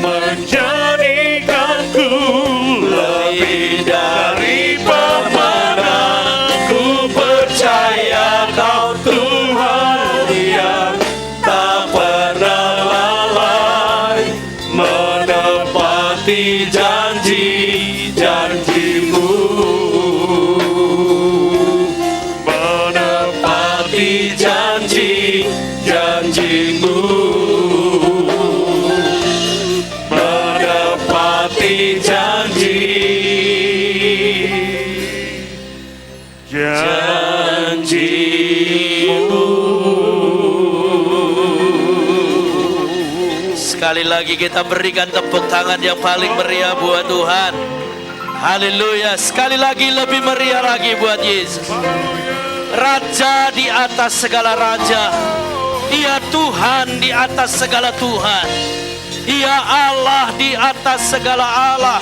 menjadikanku lebih dari pemenang. Ku percaya Kau Tuhan yang tak pernah lalai, menepati janji-janji-Mu, menepati janji-janji-Mu, menepati janji-janji-Mu. Sekali lagi kita berikan tepuk tangan yang paling meriah buat Tuhan. Haleluya. Sekali lagi lebih meriah lagi buat Yesus. Raja di atas segala raja. Ia Tuhan di atas segala Tuhan. Ia Allah di atas segala Allah.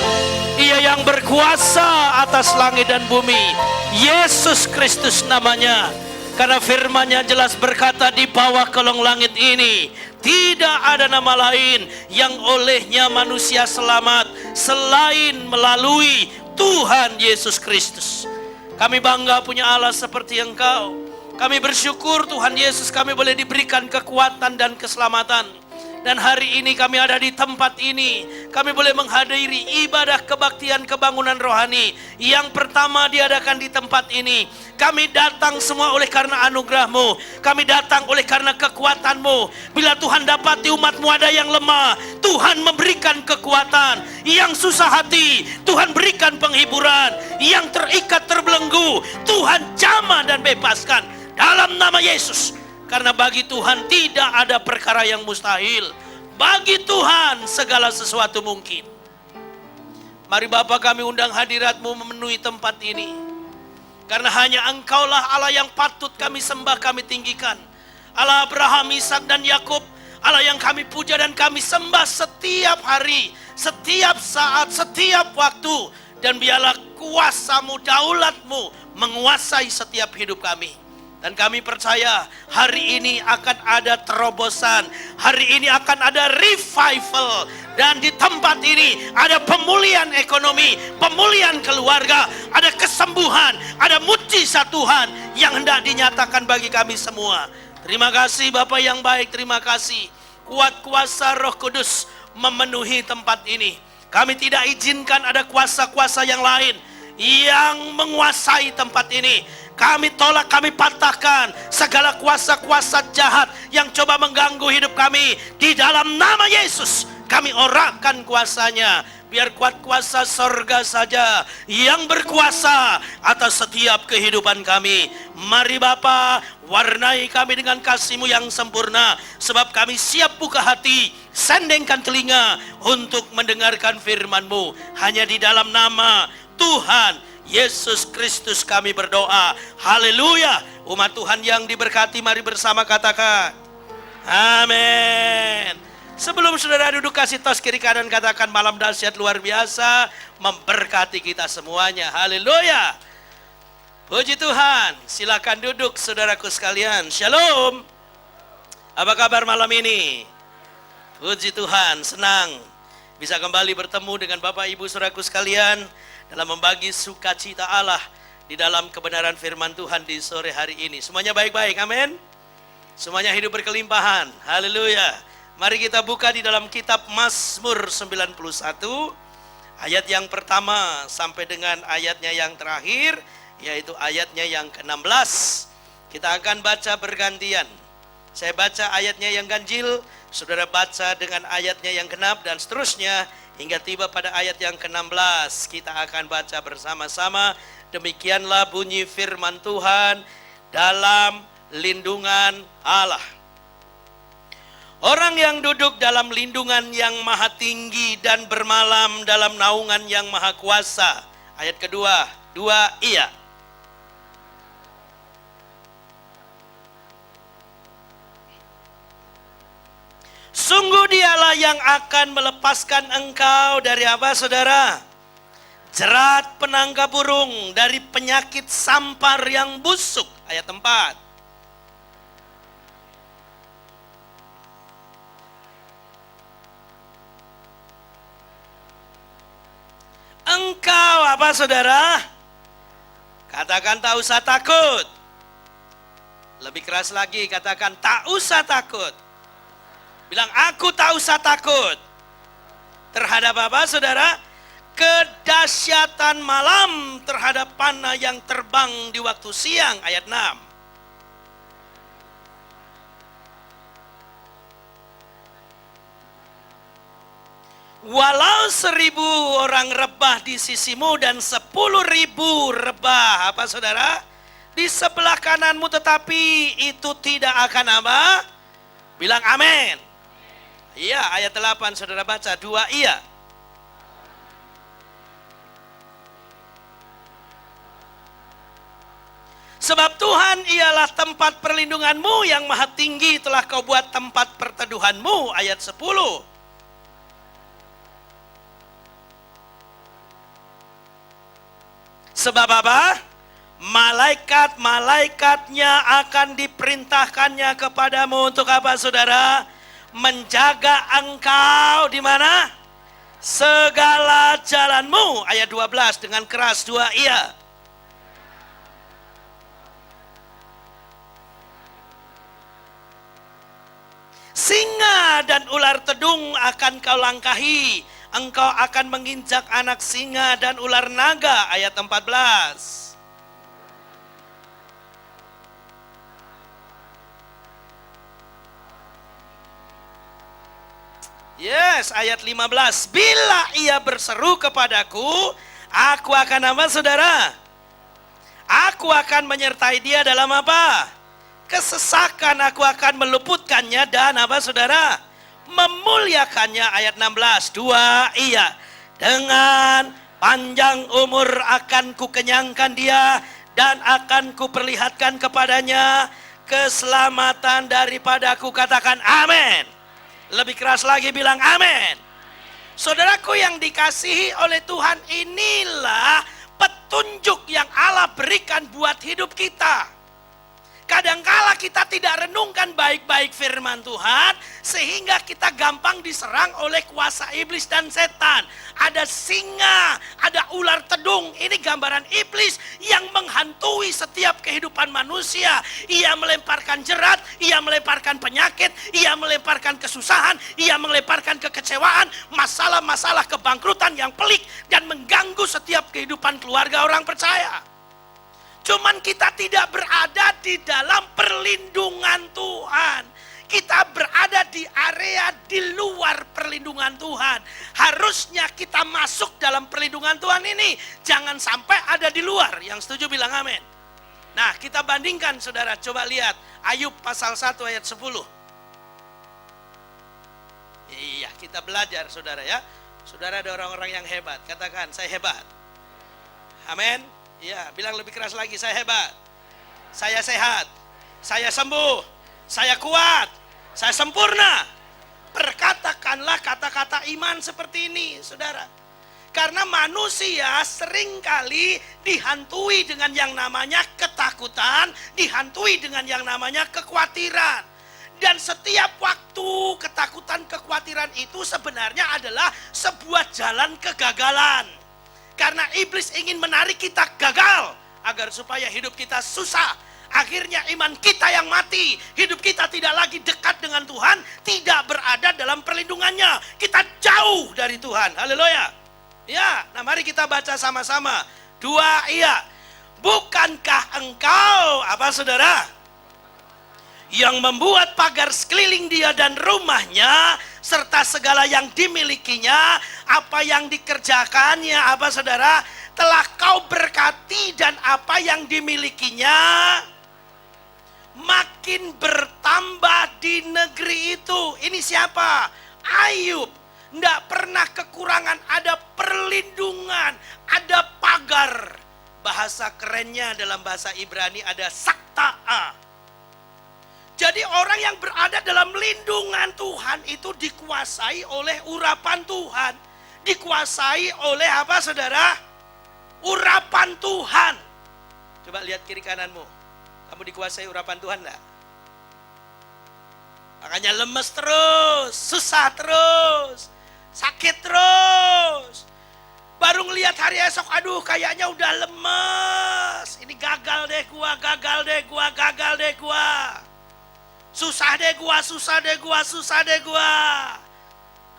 Ia yang berkuasa atas langit dan bumi. Yesus Kristus namanya. Karena firman-Nya jelas berkata, di bawah kolong langit ini tidak ada nama lain yang olehnya manusia selamat selain melalui Tuhan Yesus Kristus. Kami bangga punya Allah seperti Engkau. Kami bersyukur Tuhan Yesus, kami boleh diberikan kekuatan dan keselamatan. Dan hari ini kami ada di tempat ini. Kami boleh menghadiri ibadah kebaktian kebangunan rohani yang pertama diadakan di tempat ini. Kami datang semua oleh karena anugerah-Mu. Kami datang oleh karena kekuatan-Mu. Bila Tuhan dapati umat-Mu ada yang lemah, Tuhan memberikan kekuatan. Yang susah hati, Tuhan berikan penghiburan. Yang terikat terbelenggu, Tuhan jamah dan bebaskan. Dalam nama Yesus. Karena bagi Tuhan tidak ada perkara yang mustahil. Bagi Tuhan segala sesuatu mungkin. Mari Bapa, kami undang hadirat-Mu memenuhi tempat ini. Karena hanya Engkaulah Allah yang patut kami sembah, kami tinggikan. Allah Abraham, Ishak dan Yakub. Allah yang kami puja dan kami sembah setiap hari, setiap saat, setiap waktu. Dan biarlah kuasa-Mu, daulat-Mu menguasai setiap hidup kami. Dan kami percaya hari ini akan ada terobosan. Hari ini akan ada revival. Dan di tempat ini ada pemulihan ekonomi, pemulihan keluarga, ada kesembuhan, ada mujizat Tuhan yang hendak dinyatakan bagi kami semua. Terima kasih Bapa yang baik, terima kasih. Kuat kuasa Roh Kudus memenuhi tempat ini. Kami tidak izinkan ada kuasa-kuasa yang lain yang menguasai tempat ini. Kami tolak, kami patahkan segala kuasa-kuasa jahat yang coba mengganggu hidup kami. Di dalam nama Yesus kami orakkan kuasanya. Biar kuat kuasa sorga saja yang berkuasa atas setiap kehidupan kami. Mari Bapa, warnai kami dengan kasih-Mu yang sempurna. Sebab kami siap buka hati, sendengkan telinga untuk mendengarkan firman-Mu. Hanya di dalam nama Tuhan Yesus Kristus kami berdoa. Haleluya. Umat Tuhan yang diberkati, mari bersama katakan amin. Sebelum saudara duduk, kasih tos kiri kanan, katakan malam dahsyat luar biasa memberkati kita semuanya. Haleluya. Puji Tuhan. Silakan duduk saudaraku sekalian. Shalom. Apa kabar malam ini? Puji Tuhan, senang bisa kembali bertemu dengan Bapak Ibu saudaraku sekalian dalam membagi sukacita Allah di dalam kebenaran firman Tuhan di sore hari ini. Semuanya baik-baik, amin. Semuanya hidup berkelimpahan, haleluya. Mari kita buka di dalam kitab Mazmur 91, ayat yang pertama sampai dengan ayatnya yang terakhir, yaitu ayatnya yang ke-16. Kita akan baca bergantian. Saya baca ayatnya yang ganjil, saudara baca dengan ayatnya yang genap, dan seterusnya hingga tiba pada ayat yang ke-16. Kita akan baca bersama-sama. Demikianlah bunyi firman Tuhan dalam lindungan Allah. Orang yang duduk dalam lindungan yang maha tinggi dan bermalam dalam naungan yang maha kuasa. Ayat kedua, iya. Sungguh Dialah yang akan melepaskan engkau dari apa saudara? Jerat penangkap burung, dari penyakit sampar yang busuk. Ayat 4. Engkau apa saudara? Katakan tak usah takut. Lebih keras lagi, katakan tak usah takut. Bilang aku tak usah takut. Terhadap apa saudara? Kedahsyatan malam terhadap panah yang terbang di waktu siang. Ayat 6. Walau 1.000 orang rebah di sisimu dan 10.000 rebah apa saudara? Di sebelah kananmu, tetapi itu tidak akan apa? Bilang amin. Iya, ayat 8 saudara baca, 2 iya. Sebab Tuhan ialah tempat perlindunganmu, yang maha tinggi telah kau buat tempat perteduhanmu. Ayat 10. Sebab apa? Malaikat-malaikatnya akan diperintahkannya kepadamu untuk apa saudara? Menjaga engkau di mana? Segala jalanmu. Ayat 12 dengan keras 2 iya. Singa dan ular tedung akan kau langkahi. Engkau akan menginjak anak singa dan ular naga. Ayat 14. Yes, ayat 15. Bila ia berseru kepadaku, aku akan apa saudara? Aku akan menyertai dia dalam apa? Kesesakan aku akan meluputkannya dan apa saudara? Memuliakannya. Ayat 16. 2 iya. Dengan panjang umur akan kukenyangkan dia dan akan kuperlihatkan kepadanya keselamatan daripadaku. Katakan amin. Lebih keras lagi bilang amin. Saudaraku yang dikasihi oleh Tuhan, inilah petunjuk yang Allah berikan buat hidup kita. Kadangkala kita tidak renungkan baik-baik firman Tuhan, sehingga kita gampang diserang oleh kuasa iblis dan setan. Ada singa, ada ular tedung. Ini gambaran iblis yang menghantui setiap kehidupan manusia. Ia melemparkan jerat, ia melemparkan penyakit, ia melemparkan kesusahan, ia melemparkan kekecewaan, masalah-masalah kebangkrutan yang pelik dan mengganggu setiap kehidupan keluarga orang percaya. Cuman kita tidak berada di dalam perlindungan Tuhan. Kita berada di area di luar perlindungan Tuhan. Harusnya kita masuk dalam perlindungan Tuhan ini. Jangan sampai ada di luar. Yang setuju bilang amin. Nah, kita bandingkan saudara. Coba lihat Ayub pasal 1 ayat 10. Iya, kita belajar saudara ya. Saudara ada orang-orang yang hebat. Katakan, saya hebat. Amin. Ya, bilang lebih keras lagi, saya hebat, saya sehat, saya sembuh, saya kuat, saya sempurna. Perkatakanlah kata-kata iman seperti ini, saudara. Karena manusia seringkali dihantui dengan yang namanya ketakutan, dihantui dengan yang namanya kekhawatiran. Dan setiap waktu ketakutan, kekhawatiran itu sebenarnya adalah sebuah jalan kegagalan. Karena iblis ingin menarik kita gagal agar supaya hidup kita susah. Akhirnya iman kita yang mati. Hidup kita tidak lagi dekat dengan Tuhan, tidak berada dalam perlindungannya. Kita jauh dari Tuhan. Haleluya. Ya, nah mari kita baca sama-sama. 2 iya. Bukankah engkau apa saudara? Yang membuat pagar sekeliling dia dan rumahnya, serta segala yang dimilikinya, apa yang dikerjakannya, apa saudara, telah kau berkati, dan apa yang dimilikinya makin bertambah di negeri itu. Ini siapa? Ayub. Tidak pernah kekurangan, ada perlindungan, ada pagar. Bahasa kerennya dalam bahasa Ibrani ada sakta'a. Jadi orang yang berada dalam lindungan Tuhan itu dikuasai oleh urapan Tuhan. Dikuasai oleh apa saudara? Urapan Tuhan. Coba lihat kiri kananmu. Kamu dikuasai urapan Tuhan enggak? Makanya lemes terus, susah terus, sakit terus. Baru ngelihat hari esok, aduh kayaknya udah lemes. Ini gagal deh gua, gagal deh gua, gagal deh gua. Susah deh gua, susah deh gua, susah deh gua.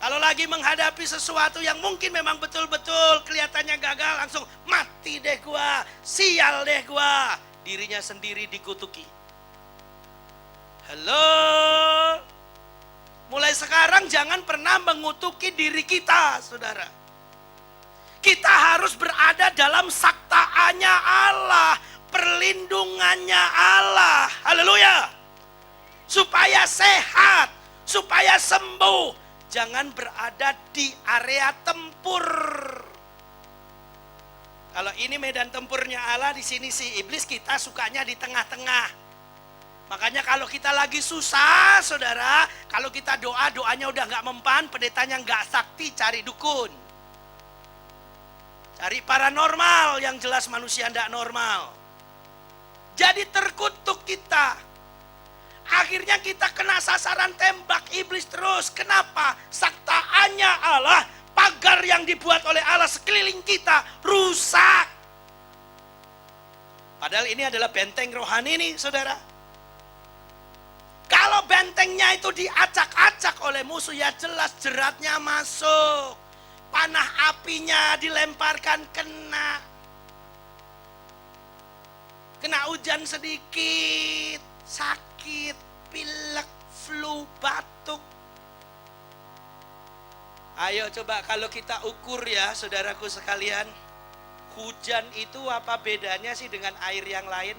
Kalau lagi menghadapi sesuatu yang mungkin memang betul-betul kelihatannya gagal, langsung mati deh gua, sial deh gua. Dirinya sendiri dikutuki. Halo? Mulai sekarang jangan pernah mengutuki diri kita, saudara. Kita harus berada dalam saktaannya Allah, perlindungannya Allah. Haleluya. Supaya sehat, supaya sembuh. Jangan berada di area tempur. Kalau ini medan tempurnya Allah, di sini si iblis, kita sukanya di tengah-tengah. Makanya kalau kita lagi susah, saudara, kalau kita doa, doanya udah gak mempan, pendetanya gak sakti, cari dukun. Cari paranormal, yang jelas manusia tidak normal. Jadi terkutuk kita. Akhirnya kita kena sasaran tembak iblis terus. Kenapa? Saktaannya Allah, pagar yang dibuat oleh Allah sekeliling kita rusak. Padahal ini adalah benteng rohani nih, saudara. Kalau bentengnya itu diacak-acak oleh musuh, ya jelas jeratnya masuk. Panah apinya dilemparkan kena hujan sedikit, sakit, pilek, flu, batuk. Ayo coba kalau kita ukur ya saudaraku sekalian, hujan itu apa bedanya sih dengan air yang lain?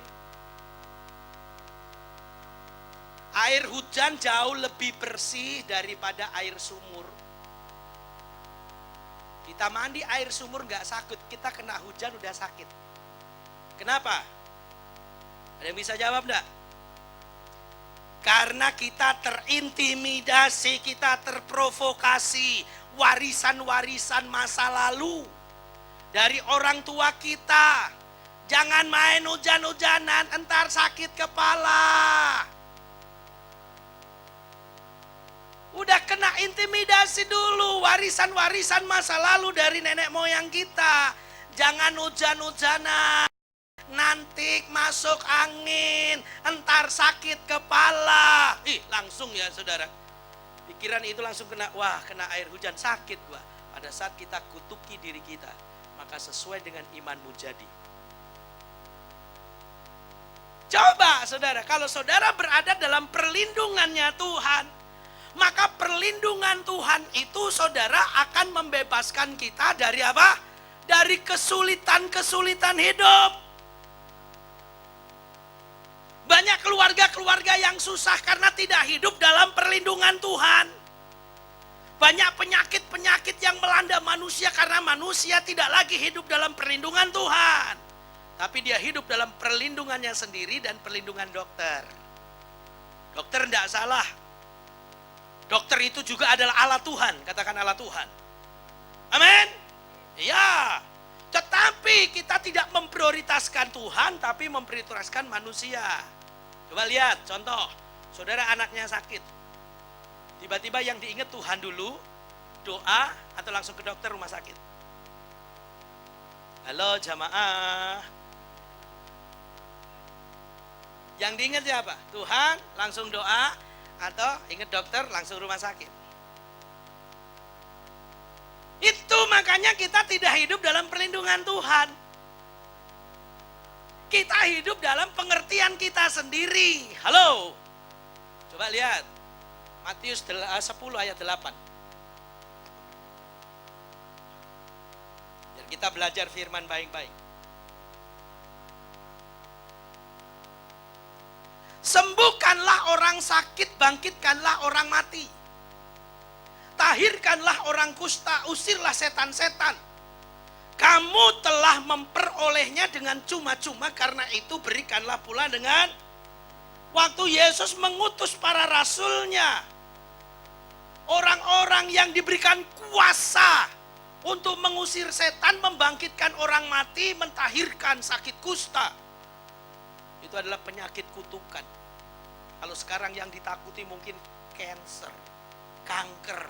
Air hujan jauh lebih bersih daripada air sumur. Kita mandi air sumur gak sakit, kita kena hujan udah sakit. Kenapa? Ada yang bisa jawab enggak? Karena kita terintimidasi, kita terprovokasi warisan-warisan masa lalu dari orang tua kita. Jangan main hujan-hujanan, entar sakit kepala. Udah kena intimidasi dulu, warisan-warisan masa lalu dari nenek moyang kita. Jangan hujan-hujanan, nanti masuk angin, entar sakit kepala. Langsung ya saudara. Pikiran itu langsung kena, wah kena air hujan sakit gua. Pada saat kita kutuki diri kita, maka sesuai dengan imanmu jadi. Coba saudara, kalau saudara berada dalam perlindungannya Tuhan, maka perlindungan Tuhan itu saudara akan membebaskan kita dari apa? Dari kesulitan-kesulitan hidup. Banyak keluarga-keluarga yang susah karena tidak hidup dalam perlindungan Tuhan. Banyak penyakit-penyakit yang melanda manusia karena manusia tidak lagi hidup dalam perlindungan Tuhan. Tapi dia hidup dalam perlindungannya sendiri dan perlindungan dokter. Dokter tidak salah. Dokter itu juga adalah Allah Tuhan, katakan Allah Tuhan. Amin. Iya. Tetapi kita tidak memprioritaskan Tuhan, tapi memprioritaskan manusia. Coba lihat contoh, saudara anaknya sakit. Tiba-tiba yang diingat Tuhan dulu, doa atau langsung ke dokter rumah sakit. Halo jamaah. Yang diingat siapa? Tuhan, langsung doa. Atau ingat dokter langsung rumah sakit. Itu makanya kita tidak hidup dalam perlindungan Tuhan. Kita hidup dalam pengertian kita sendiri. Halo. Coba lihat. Matius 10 ayat 8. Biar kita belajar firman baik-baik. Sembuhkanlah orang sakit, bangkitkanlah orang mati. Tahirkanlah orang kusta, usirlah setan-setan. Kamu telah memperolehnya dengan cuma-cuma, karena itu berikanlah pula dengan. Waktu Yesus mengutus para rasulnya, orang-orang yang diberikan kuasa untuk mengusir setan, membangkitkan orang mati, mentahirkan sakit kusta. Itu adalah penyakit kutukan. Kalau sekarang yang ditakuti mungkin cancer, kanker,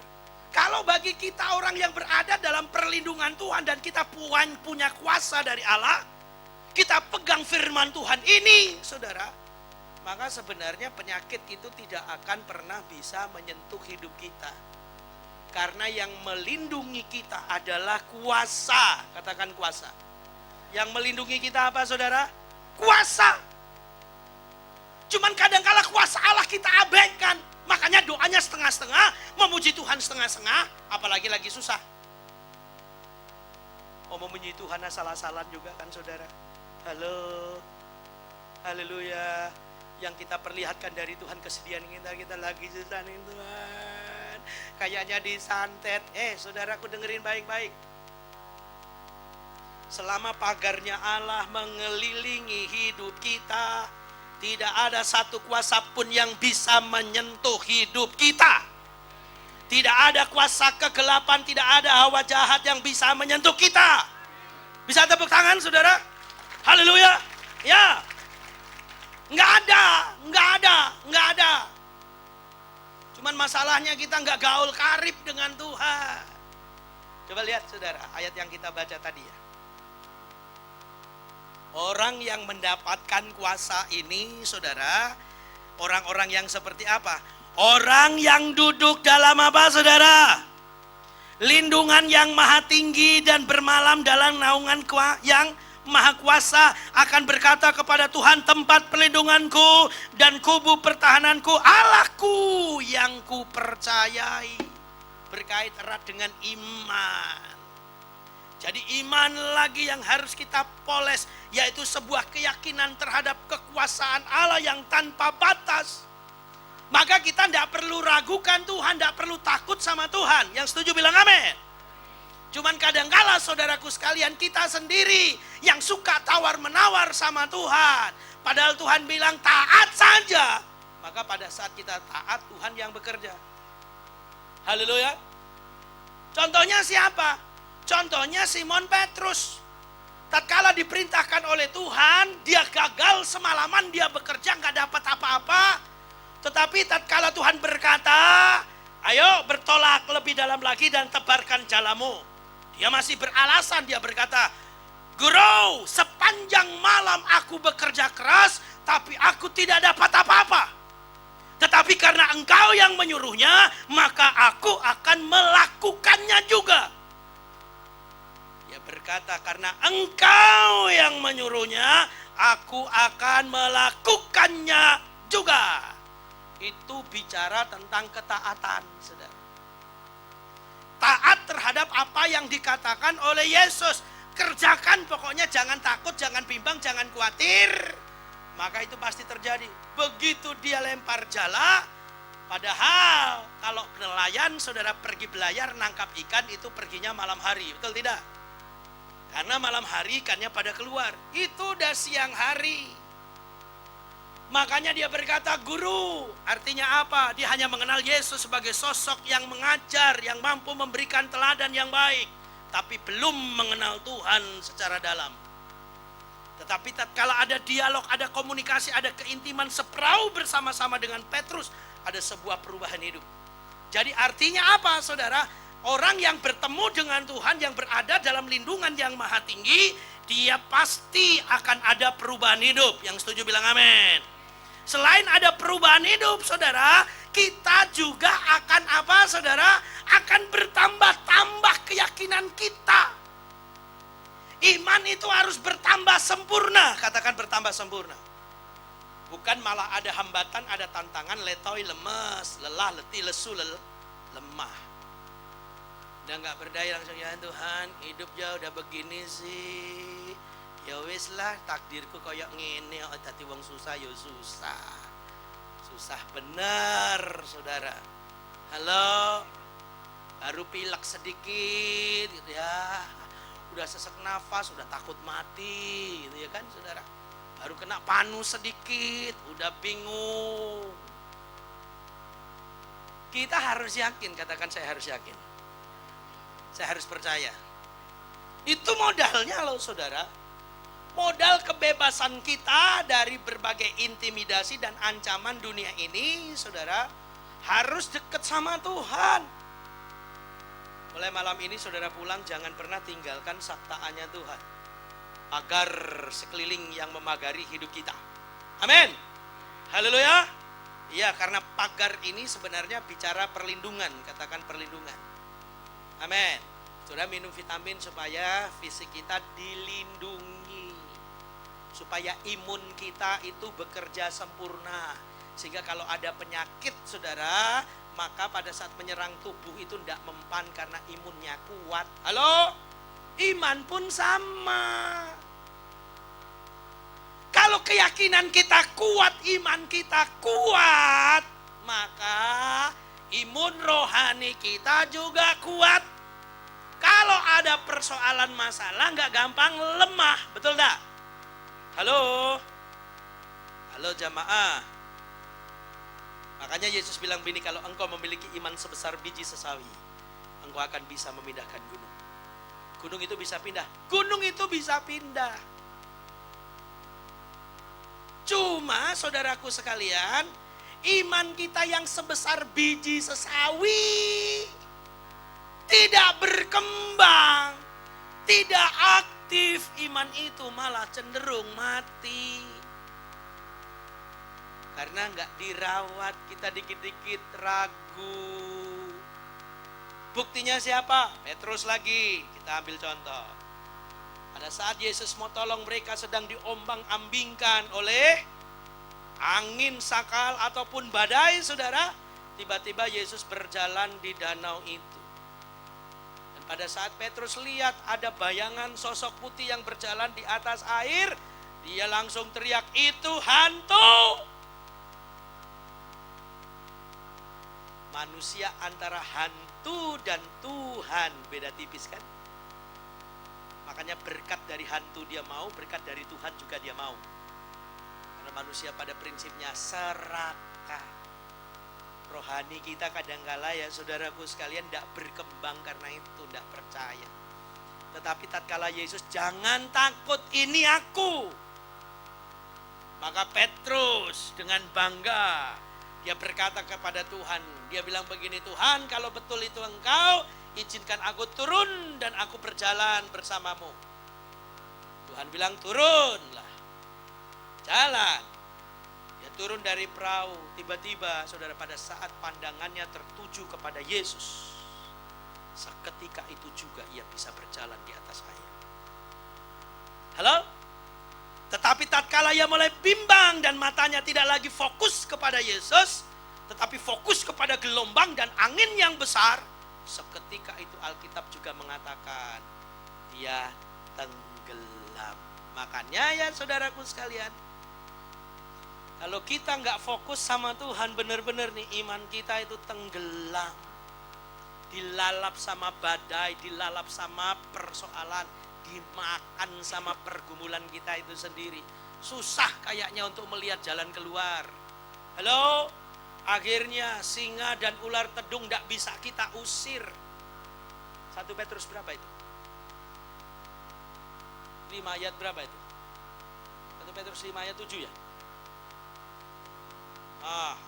Kalau bagi kita orang yang berada dalam perlindungan Tuhan dan kita punya kuasa dari Allah, kita pegang firman Tuhan ini, saudara, maka sebenarnya penyakit itu tidak akan pernah bisa menyentuh hidup kita. Karena yang melindungi kita adalah kuasa. Katakan kuasa. Yang melindungi kita apa, saudara? Kuasa. Cuman kadang-kala kuasa Allah kita abaikan. Makanya doanya setengah-setengah, memuji Tuhan setengah-setengah, apalagi lagi susah. Oh, memuji Tuhan asal-asalan juga kan, saudara. Halo. Haleluya. Yang kita perlihatkan dari Tuhan kesedihan kita lagi susah nih Tuhan. Kayaknya disantet. Saudaraku dengerin baik-baik. Selama pagarnya Allah mengelilingi hidup kita, tidak ada satu kuasa pun yang bisa menyentuh hidup kita. Tidak ada kuasa kegelapan, tidak ada hawa jahat yang bisa menyentuh kita. Bisa tepuk tangan, saudara? Haleluya. Ya. Nggak ada. Cuman masalahnya kita nggak gaul karib dengan Tuhan. Coba lihat, saudara, ayat yang kita baca tadi ya. Orang yang mendapatkan kuasa ini, saudara, orang-orang yang seperti apa? Orang yang duduk dalam apa, saudara? Lindungan yang maha tinggi dan bermalam dalam naungan yang maha kuasa, akan berkata kepada Tuhan, tempat perlindunganku dan kubu pertahananku, Allahku yang ku percayai. Berkait erat dengan iman. Jadi iman lagi yang harus kita poles, yaitu sebuah keyakinan terhadap kekuasaan Allah yang tanpa batas. Maka kita tidak perlu ragukan Tuhan, tidak perlu takut sama Tuhan. Yang setuju bilang amin. Cuman kadang-kala saudaraku sekalian, kita sendiri yang suka tawar-menawar sama Tuhan. Padahal Tuhan bilang taat saja. Maka pada saat kita taat, Tuhan yang bekerja. Haleluya. Contohnya siapa? Contohnya Simon Petrus. Tatkala diperintahkan oleh Tuhan, dia gagal semalaman, dia bekerja nggak dapat apa-apa. Tetapi tatkala Tuhan berkata, ayo bertolak lebih dalam lagi dan tebarkan jalamu. Dia masih beralasan, dia berkata, Guru, sepanjang malam aku bekerja keras, tapi aku tidak dapat apa-apa. Tetapi karena engkau yang menyuruhnya, maka aku akan melakukannya juga. Dia berkata, karena engkau yang menyuruhnya, aku akan melakukannya juga. Itu bicara tentang ketaatan, saudara. Taat terhadap apa yang dikatakan oleh Yesus. Kerjakan pokoknya, jangan takut, jangan bimbang, jangan khawatir. Maka itu pasti terjadi. Begitu dia lempar jala, padahal kalau nelayan, saudara pergi belayar, nangkap ikan itu perginya malam hari. Betul tidak? Karena malam hari ikannya pada keluar. Itu udah siang hari. Makanya dia berkata, Guru, artinya apa? Dia hanya mengenal Yesus sebagai sosok yang mengajar, yang mampu memberikan teladan yang baik. Tapi belum mengenal Tuhan secara dalam. Tetapi tatkala ada dialog, ada komunikasi, ada keintiman seperahu bersama-sama dengan Petrus, ada sebuah perubahan hidup. Jadi artinya apa, saudara? Orang yang bertemu dengan Tuhan, yang berada dalam lindungan yang maha tinggi, dia pasti akan ada perubahan hidup. Yang setuju bilang amin. Selain ada perubahan hidup, saudara, kita juga akan apa, saudara? Akan bertambah-tambah keyakinan kita. Iman itu harus bertambah sempurna. Katakan bertambah sempurna. Bukan malah ada hambatan, ada tantangan, letoi, lemes, lelah, letih, lesu, lemah. Udah gak berdaya langsung, ya Tuhan, hidup ya udah begini sih. Ya wis lah, takdirku koyok ngene, dadi wong susah ya susah. Susah bener, saudara. Halo, baru pilek sedikit gitu ya. Udah sesek nafas, udah takut mati gitu ya kan, saudara. Baru kena panu sedikit, udah bingung. Kita harus yakin, katakan saya harus yakin. Saya harus percaya. Itu modalnya loh, saudara. Modal kebebasan kita dari berbagai intimidasi dan ancaman dunia ini, saudara, harus dekat sama Tuhan. Mulai malam ini saudara pulang jangan pernah tinggalkan sabtaannya Tuhan. Pagar sekeliling yang memagari hidup kita. Amin. Haleluya. Iya, karena pagar ini sebenarnya bicara perlindungan. Katakan perlindungan. Amin. Saudara minum vitamin supaya fisik kita dilindungi. Supaya imun kita itu bekerja sempurna. Sehingga kalau ada penyakit saudara, maka pada saat menyerang tubuh itu tidak mempan karena imunnya kuat. Halo? Iman pun sama. Kalau keyakinan kita kuat, iman kita kuat, maka imun rohani kita juga kuat. Kalau ada persoalan masalah nggak gampang lemah, betul tak? Halo? Halo jamaah. Makanya Yesus bilang begini, kalau engkau memiliki iman sebesar biji sesawi, engkau akan bisa memindahkan gunung. Gunung itu bisa pindah. Gunung itu bisa pindah. Cuma saudaraku sekalian, iman kita yang sebesar biji sesawi tidak berkembang, tidak aktif, iman itu malah cenderung mati. Karena nggak dirawat, kita dikit-dikit ragu. Buktinya siapa? Petrus lagi, kita ambil contoh. Pada saat Yesus mau tolong mereka sedang diombang-ambingkan oleh angin sakal ataupun badai, saudara. Tiba-tiba Yesus berjalan di danau itu. Dan pada saat Petrus lihat ada bayangan sosok putih yang berjalan di atas air, dia langsung teriak, itu hantu. Manusia antara hantu dan Tuhan beda tipis kan? Makanya berkat dari hantu dia mau, berkat dari Tuhan juga dia mau. Karena manusia pada prinsipnya serakah. Rohani kita kadangkala ya saudaraku sekalian tidak berkembang karena itu, tidak percaya. Tetapi tatkala Yesus, jangan takut ini aku. Maka Petrus dengan bangga dia berkata kepada Tuhan, dia bilang begini, Tuhan kalau betul itu engkau, izinkan aku turun dan aku berjalan bersamamu. Tuhan bilang turunlah, jalan. Dia turun dari perahu, tiba-tiba saudara pada saat pandangannya tertuju kepada Yesus, seketika itu juga ia bisa berjalan di atas air. Halo? Tetapi tatkala ia mulai bimbang dan matanya tidak lagi fokus kepada Yesus, tetapi fokus kepada gelombang dan angin yang besar, seketika itu Alkitab juga mengatakan dia tenggelam. Makanya ya saudaraku sekalian, kalau kita nggak fokus sama Tuhan benar-benar nih, iman kita itu tenggelam, dilalap sama badai, dilalap sama persoalan, dimakan sama pergumulan kita itu sendiri. Susah kayaknya untuk melihat jalan keluar. Halo? Akhirnya singa dan ular tedung tidak bisa kita usir. 1 Petrus berapa itu? 5 ayat berapa itu? 1 Petrus 5 ayat 7 ya?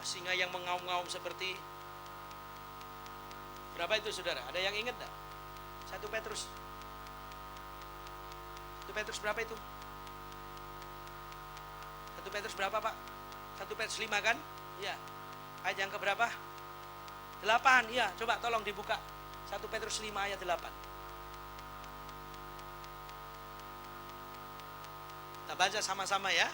Singa yang mengaum-ngaum seperti berapa itu saudara? Ada yang ingat enggak? 1 Petrus berapa itu? 1 Petrus berapa Pak? 1 Petrus 5 kan? Iya. Ayat yang keberapa? 8, iya. Coba tolong dibuka. 1 Petrus 5 ayat 8. Kita baca sama-sama ya.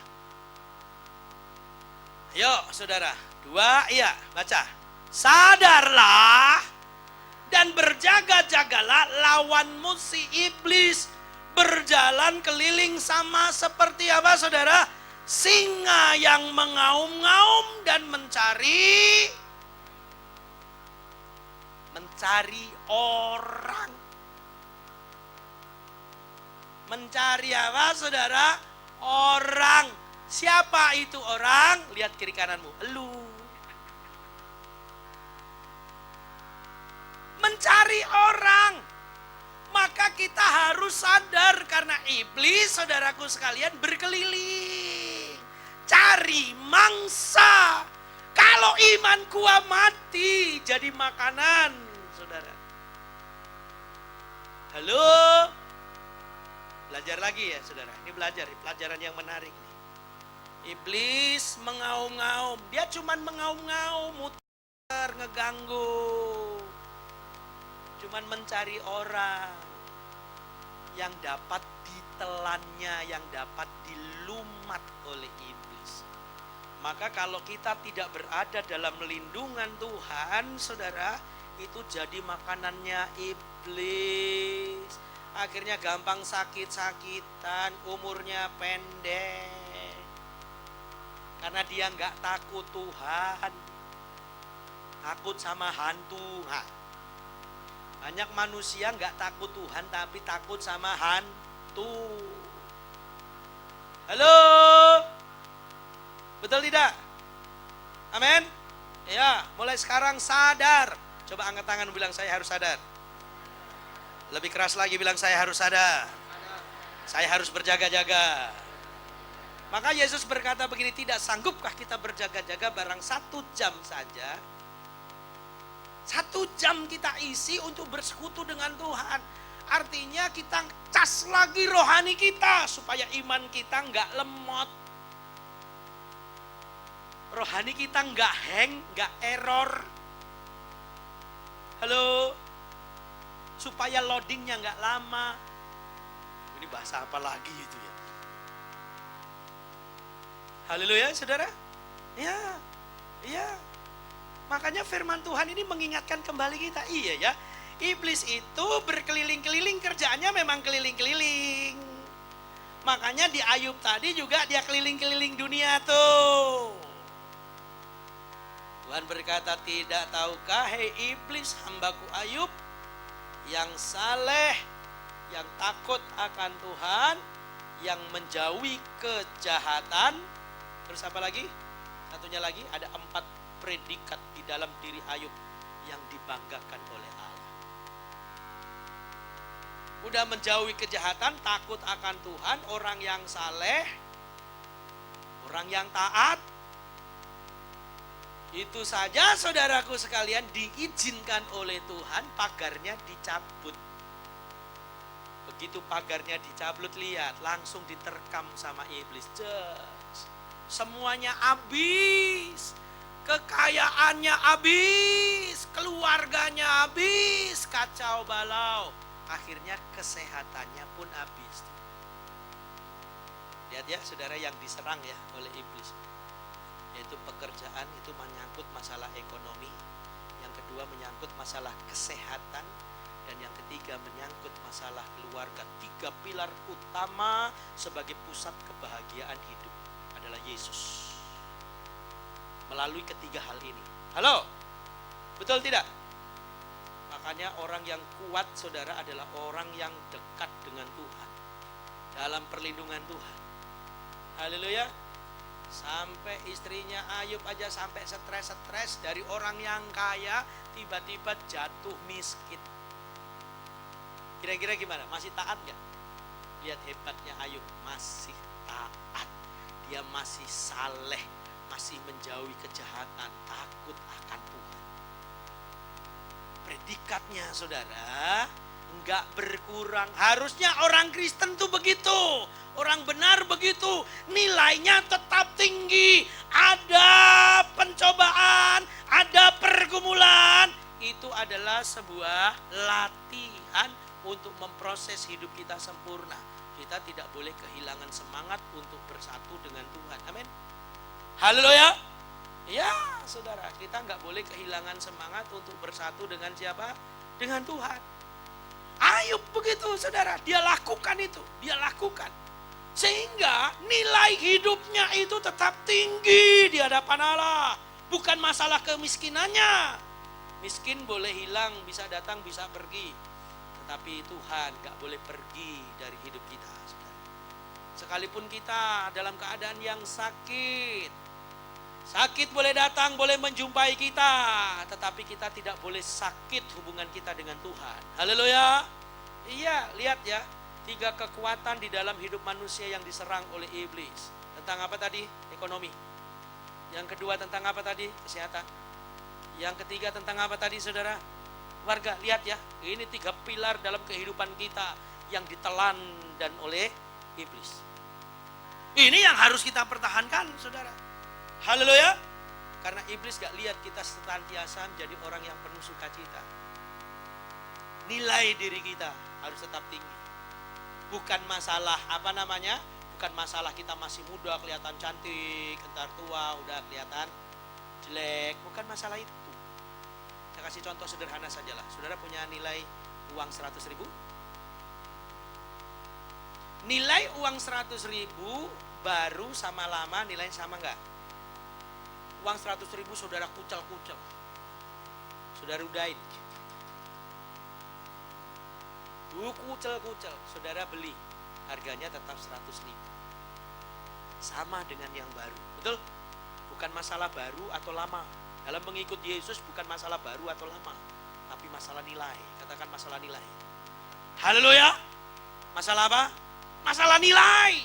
Ayo saudara. 2, iya. Baca. Sadarlah dan berjaga-jagalah, lawanmu si iblis berjalan keliling sama seperti apa saudara? Singa yang mengaum-ngaum dan mencari orang. Mencari apa saudara? Orang. Siapa itu orang? Lihat kiri kananmu. Elu. Mencari orang. Maka kita harus sadar karena iblis saudaraku sekalian berkeliling. Cari mangsa. Kalau iman gua mati jadi makanan saudara. Halo? Belajar lagi ya saudara. Ini belajar, pelajaran yang menarik nih. Iblis mengaum-ngaum. Dia cuman mengaum-ngaum, muter, ngeganggu. Cuman mencari orang yang dapat ditelannya, yang dapat dilumat oleh iblis. Maka kalau kita tidak berada dalam lindungan Tuhan, saudara, itu jadi makanannya iblis. Akhirnya gampang sakit-sakitan, umurnya pendek. Karena dia nggak takut Tuhan, takut sama hantu. Nah, banyak manusia nggak takut Tuhan tapi takut sama hantu. Halo? Betul tidak? Amin? Ya, mulai sekarang sadar. Coba angkat tangan bilang saya harus sadar. Lebih keras lagi bilang saya harus sadar. Saya harus berjaga-jaga. Maka Yesus berkata begini, tidak sanggupkah kita berjaga-jaga barang 1 jam saja? 1 jam kita isi untuk bersekutu dengan Tuhan. Artinya kita cas lagi rohani kita supaya iman kita nggak lemot. Rohani kita nggak hang, nggak error. Halo? Supaya loadingnya nggak lama. Ini bahasa apa lagi itu ya? Haleluya saudara. Ya, iya. Makanya firman Tuhan ini mengingatkan kembali kita. Iya ya, iblis itu berkeliling-keliling, kerjaannya memang keliling-keliling. Makanya di Ayub tadi juga dia keliling-keliling dunia tuh. Tuhan berkata, tidak tahukah hei iblis hambaku Ayub, yang saleh, yang takut akan Tuhan, yang menjauhi kejahatan. Terus apa lagi? Satunya lagi, ada 4 predikat di dalam diri Ayub yang dibanggakan oleh Allah. Udah menjauhi kejahatan, takut akan Tuhan, orang yang saleh, orang yang taat. Itu saja saudaraku sekalian diizinkan oleh Tuhan pagarnya dicabut. Begitu pagarnya dicabut, lihat langsung diterkam sama iblis. Semuanya habis. Kekayaannya habis, keluarganya habis, kacau balau. Akhirnya kesehatannya pun habis. Lihat ya saudara, yang diserang ya oleh iblis, yaitu pekerjaan, itu menyangkut masalah ekonomi. Yang kedua menyangkut masalah kesehatan. Dan yang ketiga menyangkut masalah keluarga. 3 pilar utama sebagai pusat kebahagiaan hidup adalah Yesus. Melalui ketiga hal ini. Halo? Betul tidak? Makanya orang yang kuat saudara adalah orang yang dekat dengan Tuhan, dalam perlindungan Tuhan. Haleluya. Sampai istrinya Ayub aja sampai stres dari orang yang kaya tiba-tiba jatuh miskin. Kira-kira gimana? Masih taat gak? Lihat hebatnya Ayub, masih taat. Dia masih saleh, masih menjauhi kejahatan, takut akan Tuhan. Predikatnya saudara enggak berkurang. Harusnya orang Kristen tuh begitu, orang benar begitu, nilainya tetap tinggi. Ada pencobaan, ada pergumulan, itu adalah sebuah latihan untuk memproses hidup kita sempurna. Kita tidak boleh kehilangan semangat untuk bersatu dengan Tuhan. Amin. Haleluya. Ya saudara, kita nggak boleh kehilangan semangat untuk bersatu dengan siapa? Dengan Tuhan. Ayub begitu saudara, dia lakukan itu, dia lakukan. Sehingga nilai hidupnya itu tetap tinggi di hadapan Allah. Bukan masalah kemiskinannya. Miskin boleh hilang, bisa datang, bisa pergi. Tetapi Tuhan gak boleh pergi dari hidup kita. Sekalipun kita dalam keadaan yang sakit. Sakit boleh datang, boleh menjumpai kita. Tetapi kita tidak boleh sakit hubungan kita dengan Tuhan. Haleluya. Iya, lihat ya. 3 kekuatan di dalam hidup manusia yang diserang oleh iblis. Tentang apa tadi? Ekonomi. Yang kedua tentang apa tadi? Kesehatan. Yang ketiga tentang apa tadi saudara? Warga, lihat ya, ini 3 pilar dalam kehidupan kita yang ditelan dan oleh iblis. Ini yang harus kita pertahankan, saudara. Haleluya. Karena iblis gak lihat kita senantiasa menjadi orang yang penuh sukacita. Nilai diri kita harus tetap tinggi. Bukan masalah, bukan masalah kita masih muda, kelihatan cantik, entar tua, udah kelihatan jelek. Bukan masalah itu. Saya kasih contoh sederhana sajalah. Saudara punya nilai uang 100.000? Nilai uang 100.000 baru sama lama nilainya sama enggak? Uang 100.000 saudara kucel-kucel. Saudara udahin. Kucel-kucel, saudara beli. Harganya tetap 100.000. Sama dengan yang baru. Betul? Bukan masalah baru atau lama. Dalam mengikut Yesus bukan masalah baru atau lama, tapi masalah nilai. Katakan masalah nilai. Haleluya. Masalah apa? Masalah nilai.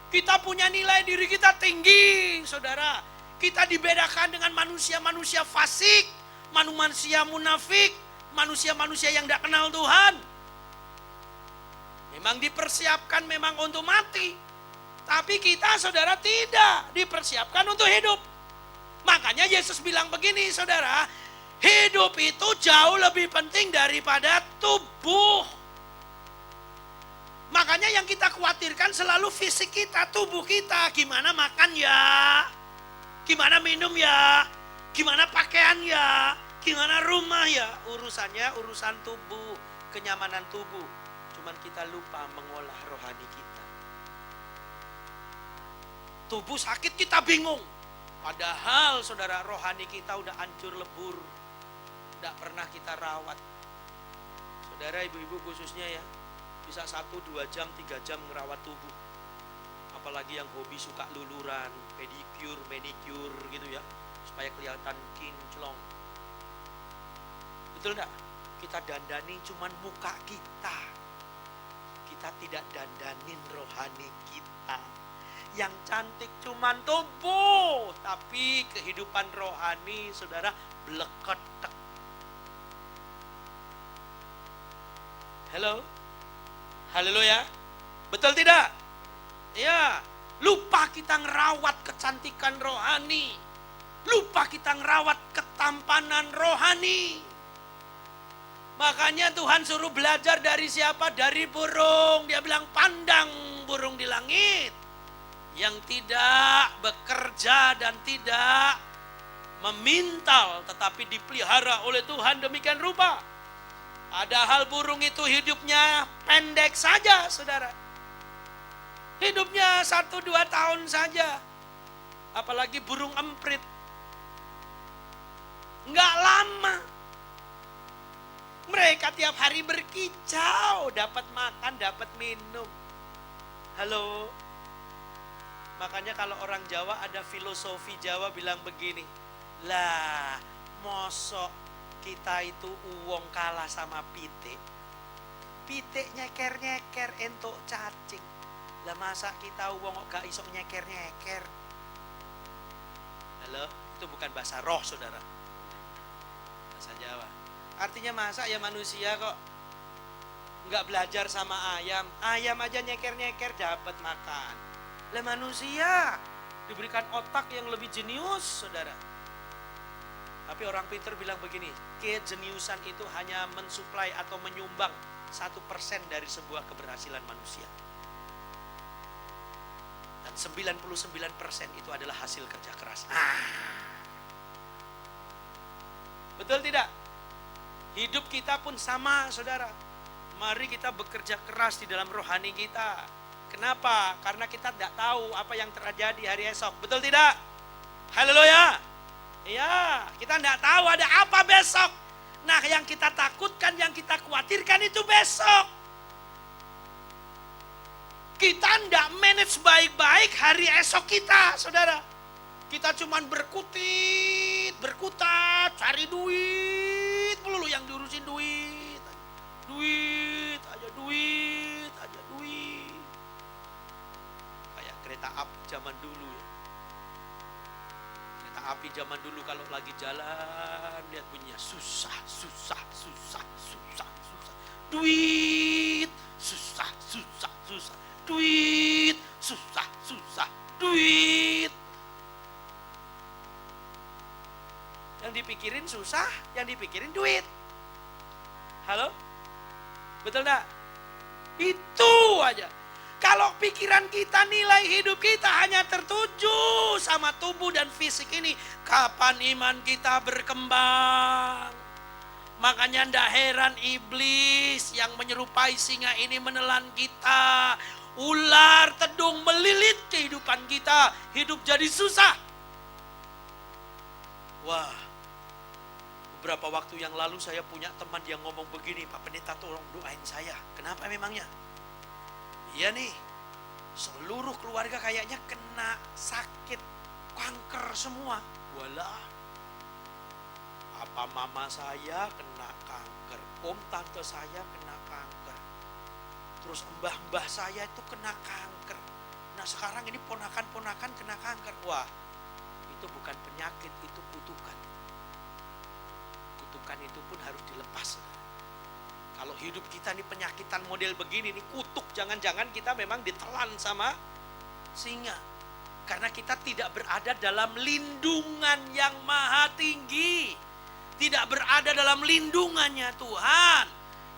Kita punya nilai diri kita tinggi, saudara. Kita dibedakan dengan manusia-manusia fasik, manusia munafik, manusia-manusia yang tidak kenal Tuhan. Memang dipersiapkan memang untuk mati. Tapi kita, saudara, tidak dipersiapkan untuk hidup. Makanya Yesus bilang begini, saudara, hidup itu jauh lebih penting daripada tubuh. Makanya yang kita khawatirkan selalu fisik kita, tubuh kita. Gimana makan ya, gimana minum ya, gimana pakaian ya, gimana rumah ya. Urusannya urusan tubuh, kenyamanan tubuh. Cuman kita lupa mengolah rohani kita. Tubuh sakit kita bingung. Padahal saudara, rohani kita udah hancur lebur. Tidak pernah kita rawat. Saudara, ibu-ibu khususnya ya, bisa 1, 2 jam, 3 jam ngerawat tubuh. Apalagi yang hobi suka luluran, pedicure, manicure gitu ya, supaya kelihatan kinclong. Betul enggak? Kita dandani cuman muka kita. Kita tidak dandanin rohani kita. Yang cantik cuman tubuh, tapi kehidupan rohani, saudara, bleketek. Halo? Haleluya. Betul tidak? Ya. Lupa kita ngerawat kecantikan rohani. Lupa kita ngerawat ketampanan rohani. Makanya Tuhan suruh belajar dari siapa? Dari burung. Dia bilang pandang burung di langit. Yang tidak bekerja dan tidak memintal, tetapi dipelihara oleh Tuhan demikian rupa. Padahal burung itu hidupnya pendek saja, saudara. Hidupnya 1-2 tahun saja. Apalagi burung emprit. Enggak lama. Mereka tiap hari berkicau, dapat makan, dapat minum. Halo? Makanya kalau orang Jawa ada filosofi Jawa bilang begini, lah mosok kita itu uwong kalah sama pitik. Pitik nyeker-nyeker entuk cacing. Lah masa kita uwong kok gak iso nyeker-nyeker. Halo, itu bukan bahasa roh, saudara. Bahasa Jawa. Artinya masa ya manusia kok gak belajar sama ayam. Ayam aja nyeker-nyeker dapat makan. Lah manusia diberikan otak yang lebih jenius, saudara. Tapi orang pintar bilang begini, kejeniusan itu hanya mensuplai atau menyumbang 1% dari sebuah keberhasilan manusia. Dan 99% itu adalah hasil kerja keras. Betul tidak? Hidup kita pun sama, saudara. Mari kita bekerja keras di dalam rohani kita. Kenapa? Karena kita tidak tahu apa yang terjadi hari esok. Betul tidak? Haleluya. Iya, kita tidak tahu ada apa besok. Nah, yang kita takutkan, yang kita khawatirkan itu besok. Kita tidak manage baik-baik hari esok kita, saudara. Kita cuma berkutat, cari duit. Melulu yang diurusin duit. Duit, aja duit, aja duit. Kayak kereta api zaman dulu ya. Kereta api zaman dulu kalau lagi jalan, lihat bunyinya susah. Duit, susah. Duit, susah. Duit. Yang dipikirin susah, yang dipikirin duit. Halo? Betul enggak? Itu aja. Kalau pikiran kita, nilai hidup kita hanya tertuju sama tubuh dan fisik ini, kapan iman kita berkembang? Makanya ndak heran iblis yang menyerupai singa ini menelan kita. Ular tedung melilit kehidupan kita, hidup jadi susah. Wah, beberapa waktu yang lalu saya punya teman yang ngomong begini, Pak Pendeta tolong doain saya. Kenapa memangnya? Iya nih, seluruh keluarga kayaknya kena sakit kanker semua. Walah, papa mama saya kena kanker, om tante saya kena kanker, terus mbah-mbah saya itu kena kanker. Nah sekarang ini ponakan-ponakan kena kanker. Wah, itu bukan penyakit, itu kutukan. Kutukan itu pun harus dilepas. Kalau hidup kita nih penyakitan model begini nih, kutuk, jangan-jangan kita memang ditelan sama singa. Karena kita tidak berada dalam lindungan yang maha tinggi. Tidak berada dalam lindungannya Tuhan.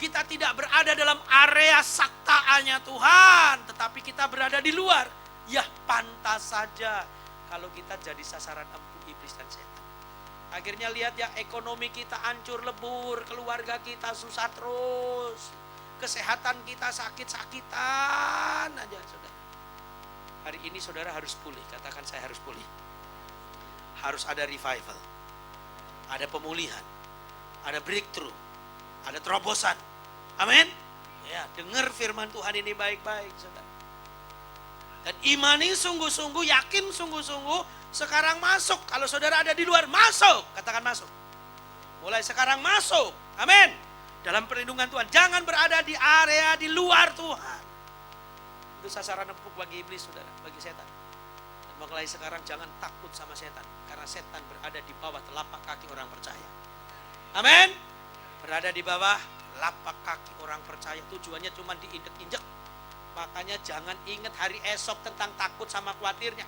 Kita tidak berada dalam area saktaannya Tuhan. Tetapi kita berada di luar. Ya pantas saja kalau kita jadi sasaran empuk iblis dan setan. Akhirnya lihat ya, ekonomi kita hancur lebur, keluarga kita susah terus, kesehatan kita sakit-sakitan aja saudara. Hari ini saudara harus pulih, katakan saya harus pulih. Harus ada revival, ada pemulihan, ada breakthrough, ada terobosan. Amin. Ya, dengar firman Tuhan ini baik-baik saudara. Dan imani sungguh-sungguh, yakin sungguh-sungguh. Sekarang masuk, kalau saudara ada di luar, masuk. Katakan masuk. Mulai sekarang masuk. Amin. Dalam perlindungan Tuhan. Jangan berada di area di luar Tuhan. Itu sasaran empuk bagi iblis saudara, bagi setan. Dan mulai sekarang jangan takut sama setan. Karena setan berada di bawah telapak kaki orang percaya. Amin. Berada di bawah telapak kaki orang percaya. Tujuannya cuma diinjek-injek. Makanya jangan ingat hari esok tentang takut sama khawatirnya.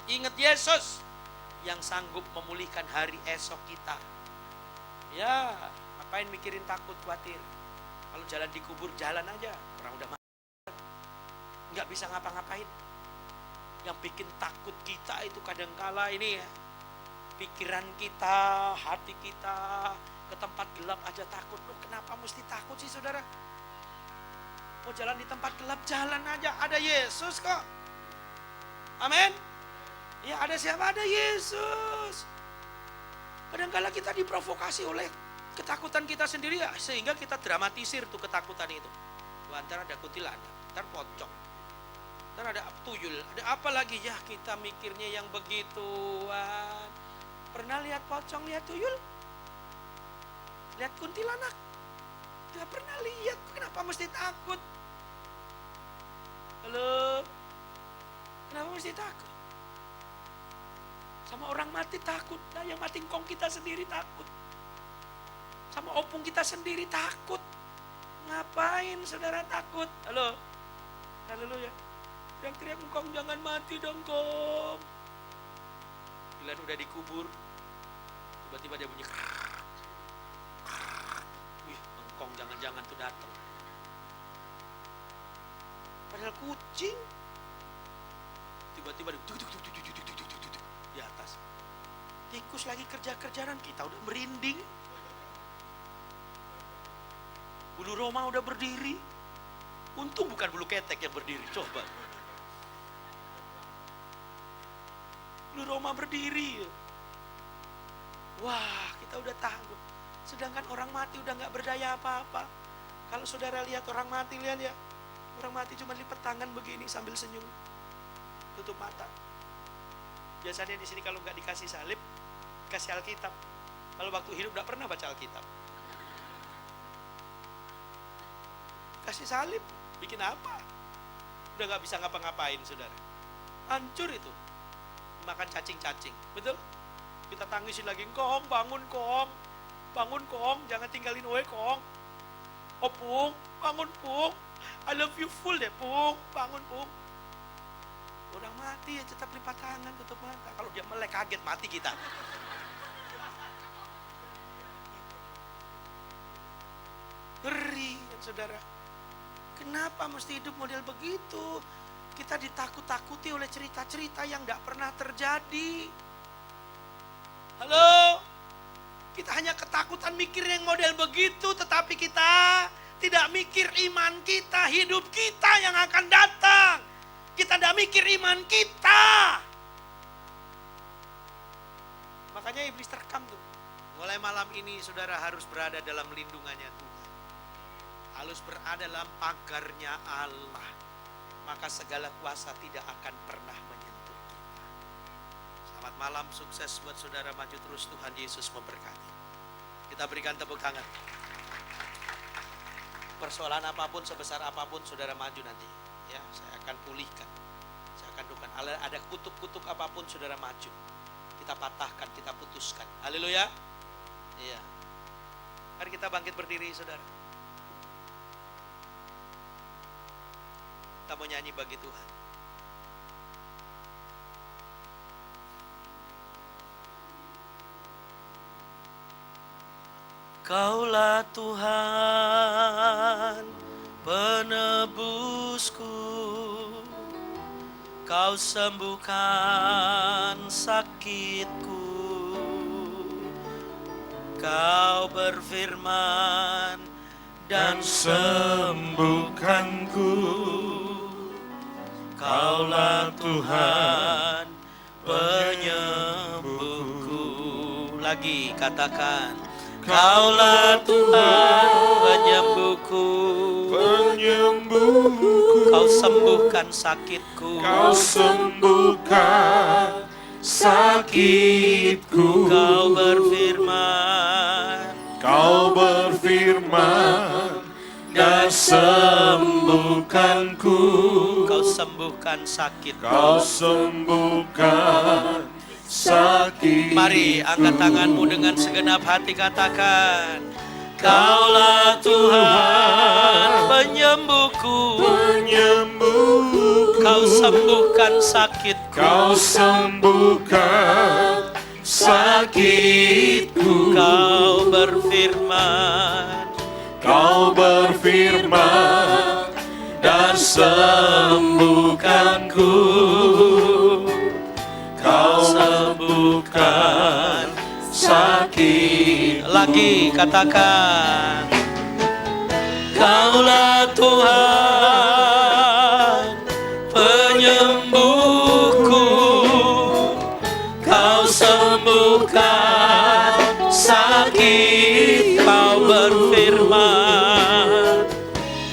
Ingat Yesus yang sanggup memulihkan hari esok kita. Ya, ngapain mikirin takut khawatir? Kalau jalan di kubur, jalan aja. Orang udah mati, nggak bisa ngapa-ngapain. Yang bikin takut kita itu kadangkala ini ya, pikiran kita, hati kita, ke tempat gelap aja takut. Loh, kenapa mesti takut sih saudara? Mau jalan di tempat gelap, jalan aja. Ada Yesus kok. Amin. Ya ada siapa? Ada Yesus. Kadang-kala kita diprovokasi oleh ketakutan kita sendiri ya, sehingga kita dramatisir tuh ketakutan itu. Wah, ntar ada kuntilanak, ntar pocong, ntar ada tuyul, ada apa lagi ya, kita mikirnya yang begituan. Pernah lihat pocong, lihat tuyul? Lihat kuntilanak? Gak pernah lihat, kenapa mesti takut? Halo? Kenapa mesti takut? Sama orang mati takut. Nah yang mati ngkong kita sendiri takut. Sama opung kita sendiri takut. Ngapain saudara takut? Halo? Haleluya. Teriak-teriak, ngkong jangan mati dong kong. Bila udah dikubur, tiba-tiba dia bunyi kong jangan-jangan tuh datang. Padahal kucing tiba-tiba di atas. Tikus lagi kerja-kerjaan, kita udah merinding. Bulu Roma udah berdiri. Untung bukan bulu ketek yang berdiri, coba. Bulu Roma berdiri. Wah, kita udah takut. Sedangkan orang mati udah gak berdaya apa-apa. Kalau saudara lihat orang mati, lihat ya. Orang mati cuma lipat tangan begini sambil senyum. Tutup mata. Biasanya di sini kalau gak dikasih salib, kasih Alkitab. Kalau waktu hidup gak pernah baca Alkitab. Kasih salib, bikin apa? Udah gak bisa ngapa-ngapain saudara. Hancur itu. Makan cacing-cacing, betul? kita tangisin lagi. Kong, bangun Kong. Bangun Kong, jangan tinggalin Oe Kong. Oh Pung, bangun Pung. I love you full deh Pung, bangun Pung. Udah mati ya, tetap lipat tangan, tutup mata. Kalau dia melek kaget mati kita. Ngeri ya saudara. Kenapa mesti hidup model begitu? Kita ditakut-takuti oleh cerita-cerita yang gak pernah terjadi. Halo? Kita hanya ketakutan mikir yang model begitu, tetapi kita tidak mikir iman kita, hidup kita yang akan datang. Kita tidak mikir iman kita. Makanya iblis terkam tuh. Mulai malam ini saudara harus berada dalam lindungannya Tuhan. Harus berada dalam pagarnya Allah. Maka segala kuasa tidak akan pernah menyentuh kita. Selamat malam, sukses buat saudara, maju terus, Tuhan Yesus memberkati. Kita berikan tepuk tangan. Persoalan apapun, sebesar apapun, saudara maju nanti. Ya, saya akan pulihkan. Saya akan dukan. Ada kutuk-kutuk apapun, saudara maju. Kita patahkan, kita putuskan. Haleluya. Iya. Mari kita bangkit berdiri, saudara. Kita mau nyanyi bagi Tuhan. Kaulah Tuhan penebusku, Kau sembuhkan sakitku, Kau berfirman dan sembuhkanku. Kaulah Tuhan penyembuhku. Lagi katakan, Kaulah Tuhan penyembuhku, Kau sembuhkan sakitku, Kau sembuhkan sakitku. Kau berfirman dan sembuhkanku. Kau sembuhkan sakitku. Kau sembuhkan sakitku. Mari angkat tanganmu dengan segenap hati, katakan, Kaulah Tuhan penyembuhku, Kau sembuhkan sakitku, Kau sembuhkan sakitku. Kau berfirman dan sembuhkanku. Kau sembuhkan sakit. Lagi katakan, Kaulah Tuhan penyembuhku, Kau sembuhkan sakit.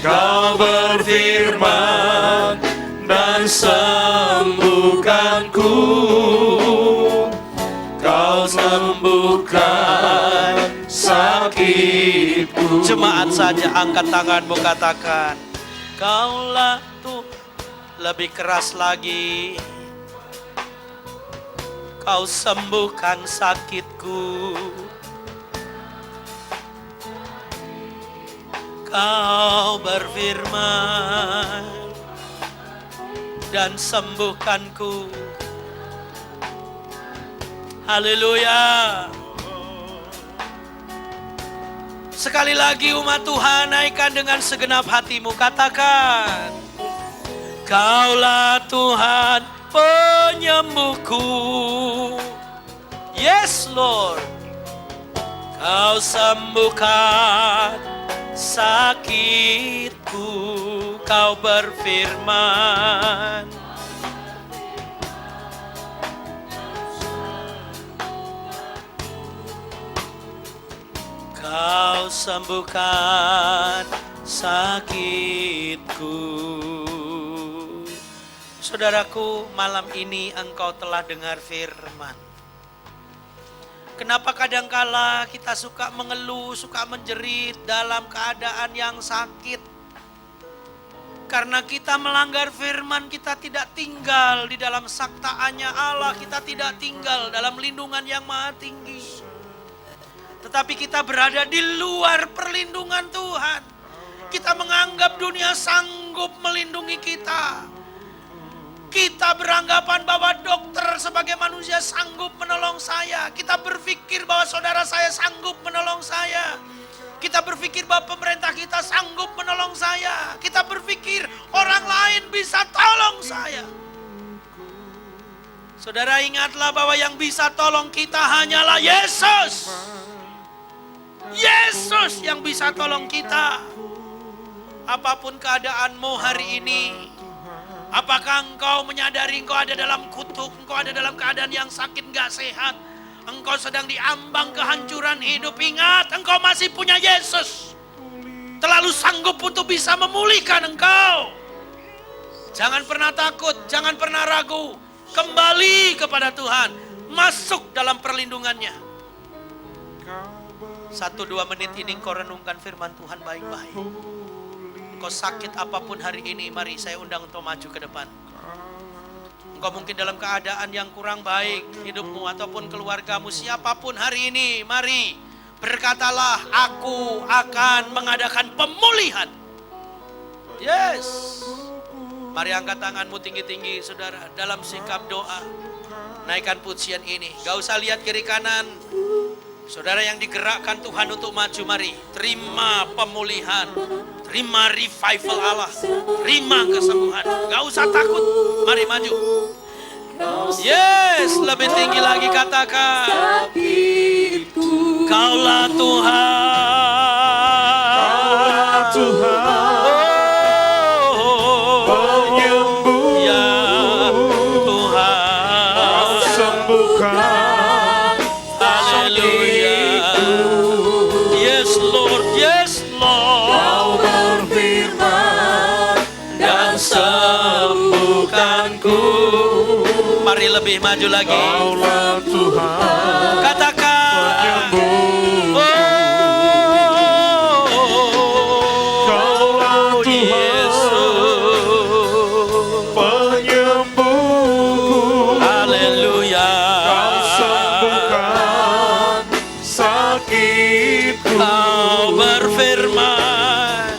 Kau berfirman dan sembuhkanku. Kau sembuhkan sakitku. Jemaat saja angkat tanganmu, katakan, Kaulah Tuhan. Lebih keras lagi, Kau sembuhkan sakitku, Kau berfirman dan sembuhkanku. Haleluya. Sekali lagi umat Tuhan, naikkan dengan segenap hatimu, katakan, Kaulah Tuhan penyembuhku. Yes Lord. Kau sembuhkan sakitku, Kau berfirman Kau sembuhkan sakitku. Saudaraku, malam ini engkau telah dengar firman. Kenapa kadangkala kita suka mengeluh, suka menjerit dalam keadaan yang sakit? Karena kita melanggar firman, kita tidak tinggal di dalam saktaannya Allah, kita tidak tinggal dalam lindungan yang maha tinggi. Tetapi kita berada di luar perlindungan Tuhan. Kita menganggap dunia sanggup melindungi kita. Kita beranggapan bahwa dokter sebagai manusia sanggup menolong saya. Kita berpikir bahwa saudara saya sanggup menolong saya. Kita berpikir bahwa pemerintah kita sanggup menolong saya. Kita berpikir orang lain bisa tolong saya. Saudara ingatlah bahwa yang bisa tolong kita hanyalah Yesus. Yesus yang bisa tolong kita. Apapun keadaanmu hari ini, apakah engkau menyadari engkau ada dalam kutuk, engkau ada dalam keadaan yang sakit gak sehat, engkau sedang diambang kehancuran hidup, ingat engkau masih punya Yesus. Terlalu sanggup untuk bisa memulihkan engkau. Jangan pernah takut, jangan pernah ragu. Kembali kepada Tuhan, masuk dalam perlindungannya. 1-2 menit ini engkau renungkan firman Tuhan baik-baik. Engkau sakit apapun hari ini, mari saya undang untuk maju ke depan. Engkau mungkin dalam keadaan yang kurang baik hidupmu ataupun keluargamu, siapapun hari ini, mari berkatalah, aku akan mengadakan pemulihan. Yes. Mari angkat tanganmu tinggi-tinggi saudara, dalam sikap doa. Naikkan pujian ini, gak usah lihat kiri kanan. Saudara yang digerakkan Tuhan untuk maju, mari terima pemulihan, terima revival Allah, terima kesembuhan. Gak usah takut, mari maju. Yes, lebih tinggi lagi katakan, Kaulah Tuhan, Penyembuh, ya Tuhan, sembuhkan haleluya. Yes Lord, yes Lord. Kau berfirman dan sembuhkanku. Mari lebih maju lagi. Kaulah Tuhan, Katakan, penyembuh. Kaulah oh Tuhan, Yesus, penyembuh. haleluya. Kau sembuhkan sakitku. Kau berfirman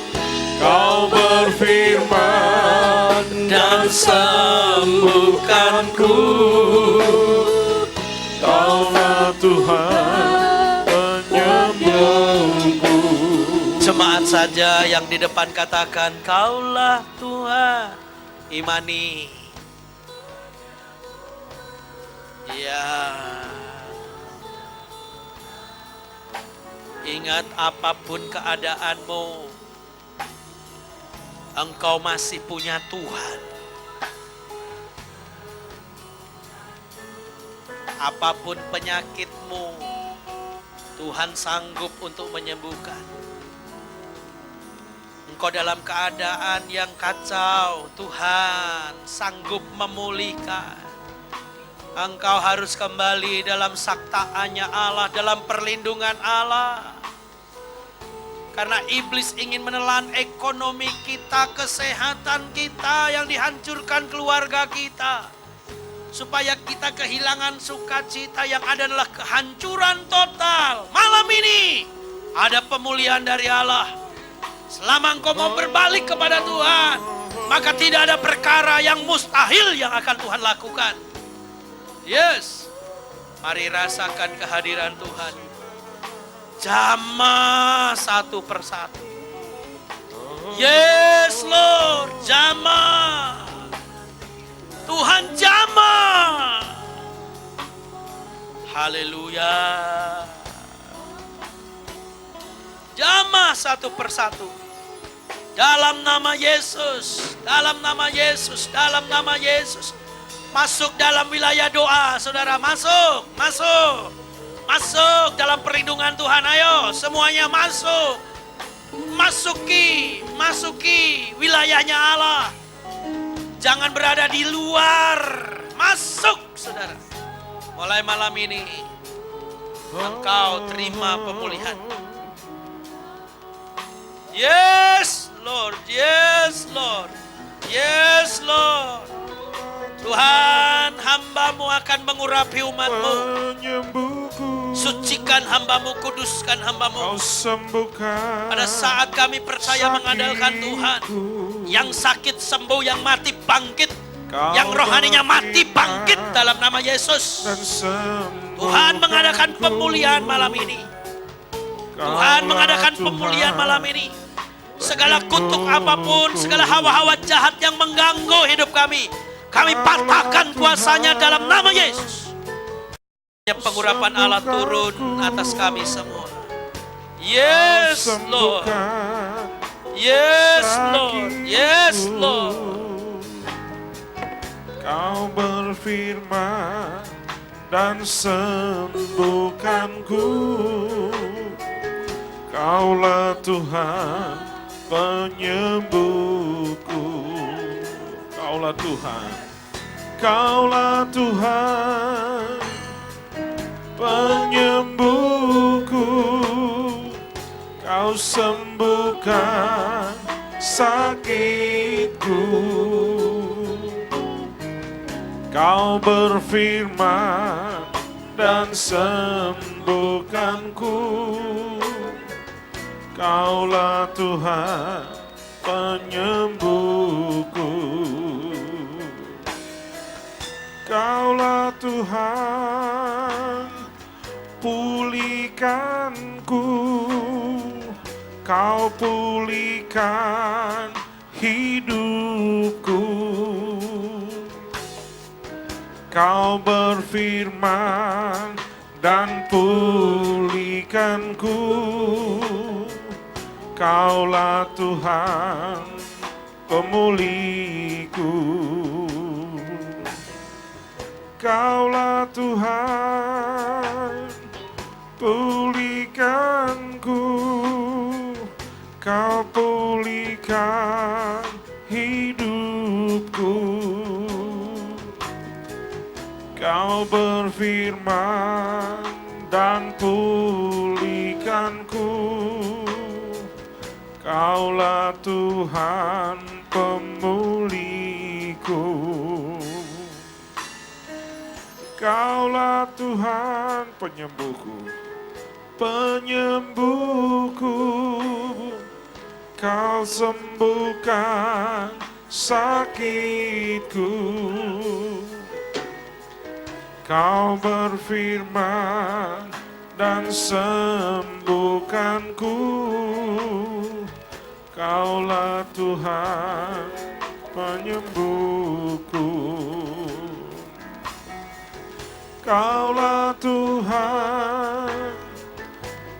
Kau berfirman dan sembuhkanku. Kaulah Tuhan, penyembuhku. Jemaat saja yang di depan katakan, Kaulah Tuhan. Imani. Ya. Ingat apapun keadaanmu, engkau masih punya Tuhan. Apapun penyakitmu, Tuhan sanggup untuk menyembuhkan. Engkau dalam keadaan yang kacau, Tuhan sanggup memulihkan. Engkau harus kembali dalam saktaannya Allah, dalam perlindungan Allah. Karena iblis ingin menelan ekonomi kita, kesehatan kita, yang dihancurkan keluarga kita. Supaya kita kehilangan sukacita, yang ada adalah kehancuran total. Malam ini ada pemulihan dari Allah. Selama engkau mau berbalik kepada Tuhan, maka tidak ada perkara yang mustahil yang akan Tuhan lakukan. Yes, mari rasakan kehadiran Tuhan. Jamah satu persatu. Yes Lord, jamah. Tuhan jamah. Haleluya. Jamah satu persatu. Dalam nama Yesus, dalam nama Yesus, dalam nama Yesus. Masuk dalam wilayah doa, saudara. Masuk, masuk. Masuk dalam perlindungan Tuhan. Ayo, semuanya masuk. Masuki, masuki wilayahnya Allah. Jangan berada di luar. Masuk, saudara. Mulai malam ini, engkau terima pemulihan. Yes, Lord. Yes, Lord. Yes, Lord. Tuhan, hamba-Mu akan mengurapi umat-Mu. Penyembuhku, Sucikan hamba-Mu, kuduskan hamba-Mu. Kau sembuhkan. Pada saat kami percaya mengandalkan Tuhan, yang sakit sembuh, yang mati bangkit, yang rohaninya mati bangkit dalam nama Yesus. Dan sembuhkan. Tuhan mengadakan pemulihan malam ini. Tuhan mengadakan pemulihan malam ini. Segala kutuk apapun, segala hawa-hawa jahat yang mengganggu hidup kami patahkan kuasanya dalam nama Yesus. Pengurapan Allah turun atas kami semua. Yes, Lord. Yes, Lord. Yes, Lord. Kau berfirman dan sembuhkanku. Kaulah Tuhan penyembuhku. Kaulah Tuhan. Kaulah Tuhan penyembuhku. Kau sembuhkan sakitku. Kau berfirman dan sembuhkanku. Kaulah Tuhan penyembuhku. Kaulah Tuhan pulihkanku. Kau pulihkan hidupku. Kau berfirman dan pulihkanku. Kaulah Tuhan pemulihku. Kaulah Tuhan pulihkanku. Kau pulihkan hidupku. Kau berfirman dan pulihkanku. Kaulah Tuhan pemulihku. Kaulah Tuhan penyembuhku. Penyembuhku. Kau sembuhkan sakitku. Kau berfirman dan sembuhkanku. Kaulah Tuhan penyembuhku. Kaulah Tuhan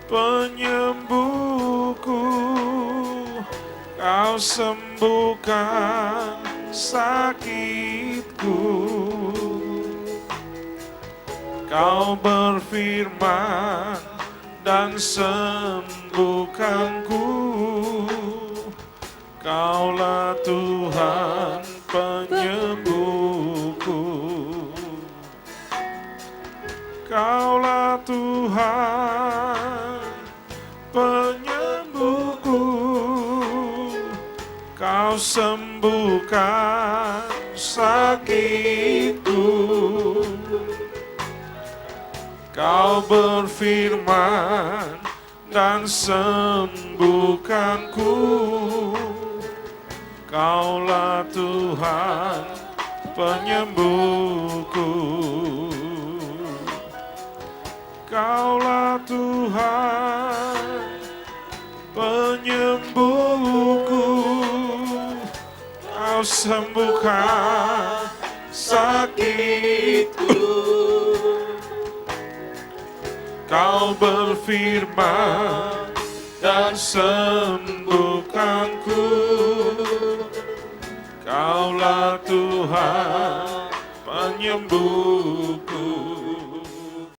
penyembuhku. Kau sembuhkan sakitku. Kau berfirman dan sembuhkanku. Kaulah Tuhan penyembuhku. Kaulah Tuhan penyembuhku. Kau sembuhkan sakitku. Kau berfirman dan sembuhkanku. Kaulah Tuhan penyembuhku. Kaulah Tuhan penyembuhku. Kau sembuhkan sakitku. Kau berfirman dan sembuhkanku. Kaulah Tuhan penyembuhku.